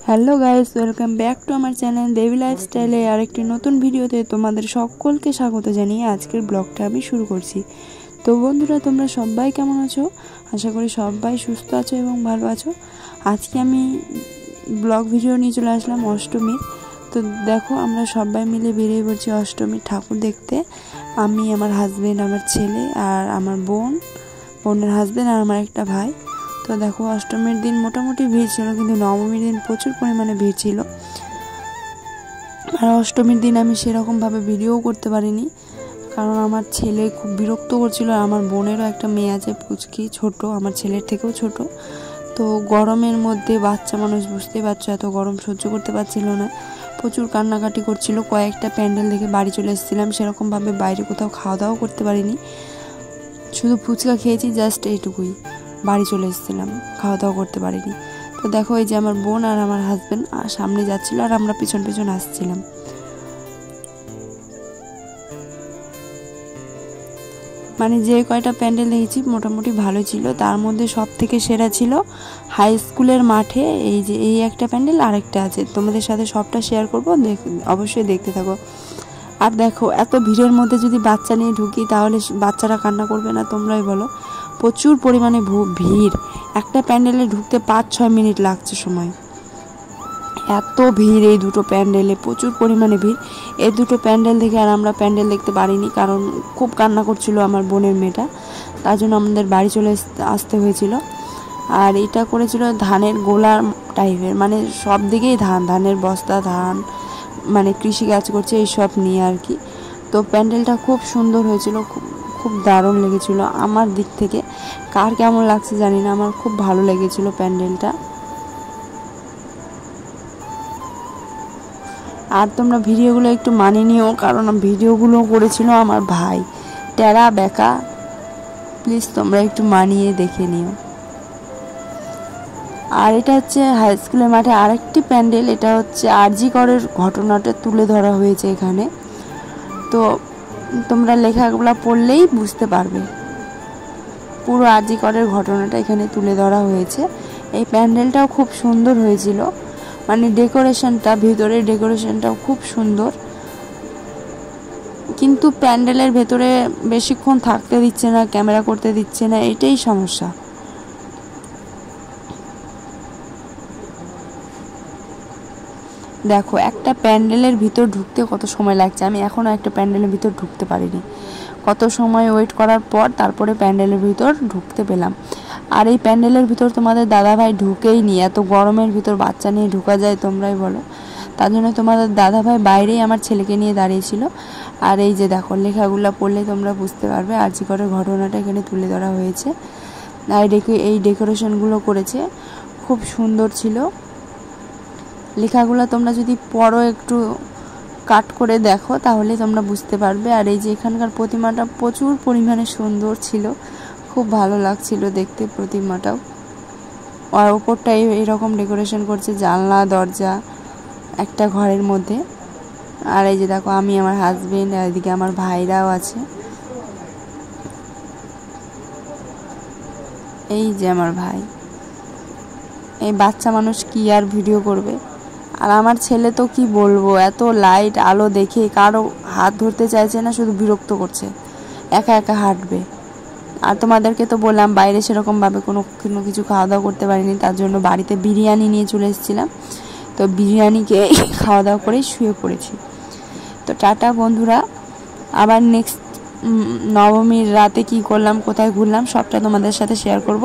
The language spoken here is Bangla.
Hello guys, welcome back to আমার চ্যানেল বেবি লাইফস্টাইলে আরেকটি নতুন ভিডিওতে তোমাদের সকলকে স্বাগত জানিয়ে আজকের ব্লগটা আমি শুরু করছি। তো বন্ধুরা, তোমরা সবাই কেমন আছো? আশা করি সবাই সুস্থ আছো এবং ভালো আছো। আজকে আমি ব্লগ ভিডিও নিয়ে চলে আসলাম অষ্টমীর। তো দেখো, আমরা সবাই মিলে বেরিয়ে পড়ছি অষ্টমীর ঠাকুর দেখতে। আমি, আমার হাজব্যান্ড, আমার ছেলে আর আমার বোনের হাজব্যান্ড আর আমার একটা ভাই। তো দেখো, অষ্টমীর দিন মোটামুটি ভিড় ছিল, কিন্তু নবমীর দিন প্রচুর পরিমাণে ভিড় ছিল। আর অষ্টমীর দিন আমি সেরকমভাবে ভিডিও করতে পারিনি, কারণ আমার ছেলে খুব বিরক্ত করছিল। আমার বোনেরও একটা মেয়ে আছে, পুচকি, ছোট, আমার ছেলের থেকেও ছোট। তো গরমের মধ্যে বাচ্চা মানুষ, বুঝতেই পারছো, এত গরম সহ্য করতে পারছিল না, প্রচুর কান্নাকাটি করছিল। কয়েকটা প্যান্ডেল দেখে বাড়ি চলে এসেছিলাম, সেরকমভাবে বাইরে কোথাও খাওয়া দাওয়া করতে পারিনি, শুধু ফুচকা খেয়েছি, জাস্ট এইটুকুই। বাড়ি চলে এসেছিলাম, খাওয়া দাওয়া করতে পারিনি। তো দেখো, এই যে আমার বোন আর আমার হাজব্যান্ড সামনে যাচ্ছিল আর আমরা পিছন পিছন আসছিলাম। মানে যে কয়টা প্যান্ডেল দেখেছি মোটামুটি ভালো ছিল, তার মধ্যে সব থেকে সেরা ছিল হাই স্কুলের মাঠে এই যে এই একটা প্যান্ডেল, আরেকটা আছে, তোমাদের সাথে সবটা শেয়ার করবো, অবশ্যই দেখতে থাকো। আর দেখো, এত ভিড়ের মধ্যে যদি বাচ্চা নিয়ে ঢুকি তাহলে বাচ্চারা কান্না করবে না? তোমরাই বলো। প্রচুর পরিমাণে ভিড়, একটা প্যান্ডেলে ঢুকতে 5-6 মিনিট লাগছে সময়, এত ভিড় এই দুটো প্যান্ডেলে, প্রচুর পরিমাণে ভিড়। এই দুটো প্যান্ডেল দেখে আর আমরা প্যান্ডেল দেখতে পারিনি, কারণ খুব কান্না করছিল আমার বোনের মেয়েটা, তার জন্য আমাদের বাড়ি চলে আসতে হয়েছিল। আর এটা করেছিল ধানের গোলা টাইপের, মানে সব দিকেই ধানের বস্তা, ধান, মানে কৃষিকাজ করছে এইসব নিয়ে আর কি। তো প্যান্ডেলটা খুব সুন্দর হয়েছিল, খুব দারুণ লেগেছিল আমার দিক থেকে। কার কেমন লাগছে জানি না, আমার খুব ভালো লেগেছিল প্যান্ডেলটা। আর তোমরা ভিডিওগুলো একটু মানিয়ে নিও, কারণ ভিডিওগুলো করেছিল আমার ভাই, টেরা বেকা, প্লিজ তোমরা একটু মানিয়ে দেখে নিও। আর এটা হচ্ছে হাই স্কুলের মাঠে আরেকটি প্যান্ডেল, এটা হচ্ছে আরজি করের ঘটনাটা তুলে ধরা হয়েছে এখানে। তো তোমরা লেখাগুলো পড়লেই বুঝতে পারবে, পুরো আরজি করের ঘটনাটা এখানে তুলে ধরা হয়েছে। এই প্যান্ডেলটাও খুব সুন্দর হয়েছিল, মানে ডেকোরেশনটা, ভিতরের ডেকোরেশনটাও খুব সুন্দর, কিন্তু প্যান্ডেলের ভেতরে বেশিক্ষণ থাকতে দিচ্ছে না, ক্যামেরা করতে দিচ্ছে না, এটাই সমস্যা। দেখো, একটা প্যান্ডেলের ভিতর ঢুকতে কত সময় লাগছে, আমি এখনও একটা প্যান্ডেলের ভিতর ঢুকতে পারিনি, কত সময় ওয়েট করার পর তারপরে প্যান্ডেলের ভিতর ঢুকতে পেলাম। আর এই প্যান্ডেলের ভিতর তোমাদের দাদাভাই ঢুকেই নি, এত গরমের ভিতর বাচ্চা নিয়ে ঢুকা যায় তোমরাই বলো? তার জন্য তোমাদের দাদাভাই বাইরেই আমার ছেলেকে নিয়ে দাঁড়িয়েছিল। আর এই যে দেখো, লেখাগুলো পড়লে তোমরা বুঝতে পারবে আরজি করের ঘটনাটা এখানে তুলে ধরা হয়েছে। আর এই ডেকোরেশনগুলো করেছে, খুব সুন্দর ছিল। লেখাগুলো তোমরা যদি পড়ো, একটু কাট করে দেখো, তাহলে তোমরা বুঝতে পারবে। আর এই যে এখানকার প্রতিমাটা প্রচুর পরিমাণে সুন্দর ছিল, খুব ভালো লাগছিল দেখতে প্রতিমাটাও। আর ওপরটাই এরকম ডেকোরেশন করছে, জানলা দরজা একটা ঘরের মধ্যে। আর এই যে দেখো, আমি, আমার হাজবেন্ড, আর এদিকে আমার ভাইরাও আছে, এই যে আমার ভাই। এই বাচ্চা মানুষ কি আর ভিডিও করবে। আর আমার ছেলে তো কি বলবো, এত লাইট আলো দেখে কারো হাত ধরতে চাইছে না, শুধু বিরক্ত করছে, একা একা হাঁটবে। আর তোমাদেরকে তো বললাম বাইরে সেরকমভাবে কোনো কিছু খাওয়া দাওয়া করতে পারিনি, তার জন্য বাড়িতে বিরিয়ানি নিয়ে চলে এসেছিলাম। তো বিরিয়ানিকে খাওয়া দাওয়া করেই শুয়ে পড়েছি। তো টাটা বন্ধুরা, আবার নেক্সট নবমীর রাতে কি করলাম, কোথায় ঘুরলাম, সবটা তোমাদের সাথে শেয়ার করব।